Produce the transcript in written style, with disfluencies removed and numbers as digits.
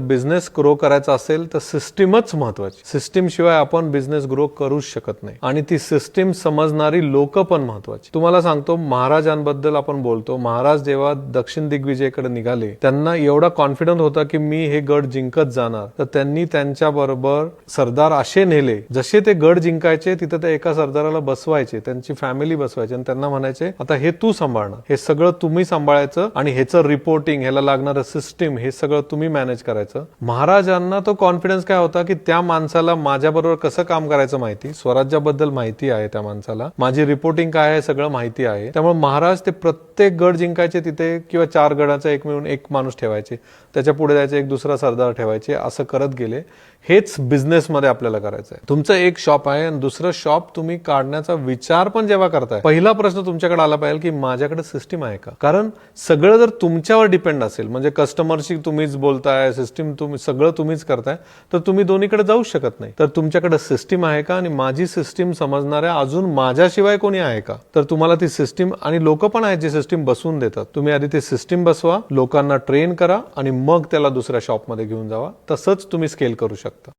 Business grow करायचा असेल तर सिस्टीमच महत्वाची. सिस्टीम शिवाय आपण बिझनेस ग्रो करूच शकत नाही आणि ती सिस्टीम समजणारी लोक पण महत्वाची. तुम्हाला सांगतो, महाराजांबद्दल आपण बोलतो. महाराज जेव्हा दक्षिण दिग्विजयकडे निघाले, त्यांना एवढा कॉन्फिडन्स होता की मी हे गड जिंकत जाणार. तर त्यांनी त्यांच्या बरोबर सरदार असे नेले, जसे ते गड जिंकायचे तिथे ते एका सरदाराला बसवायचे, त्यांची फॅमिली बसवायची आणि त्यांना म्हणायचे आता हे तू सांभाळणार, हे सगळं तुम्ही सांभाळायचं आणि ह्याचं रिपोर्टिंग, ह्याला लागणारं सिस्टीम हे सगळं तुम्ही मॅनेज करायचं. महाराजांना तो कॉन्फिडन्स काय होता की त्या माणसाला माझ्याबरोबर कसं काम करायचं माहिती, स्वराज्याबद्दल माहिती आहे, त्या माणसाला माझी रिपोर्टिंग काय आहे सगळं माहिती आहे. त्यामुळे महाराज ते प्रत्येक गड जिंकायचे तिथे किंवा 4 गडाचा एक मिळून एक माणूस ठेवायचे, त्याच्या पुढे जायचे एक दुसरा सरदार ठेवायचे, असं करत गेले. हेच बिझनेसमध्ये आपल्याला करायचं आहे. तुमचं एक शॉप आहे आणि दुसरं शॉप तुम्ही काढण्याचा विचार पण जेव्हा करताय, पहिला प्रश्न तुमच्याकडे आला पाहिजे की माझ्याकडे सिस्टीम आहे का. कारण सगळं जर तुमच्यावर डिपेंड असेल, म्हणजे कस्टमरशी तुम्हीच बोलताय, सिस्टीम तुम्ही सगळं तुम्हीच करताय, तर तुम्ही दोन्हीकडे जाऊ शकत नाही. तर तुमच्याकडे सिस्टीम आहे का आणि माझी सिस्टीम समजणाऱ्या अजून माझ्याशिवाय कोणी आहे का. तर तुम्हाला ती सिस्टीम आणि लोक पण आहेत जे सिस्टीम बसवून देतात. तुम्ही आधी ती सिस्टीम बसवा, लोकांना ट्रेन करा आणि मग त्याला दुसऱ्या शॉपमध्ये घेऊन जावा. तसंच तुम्ही स्केल करू शकता.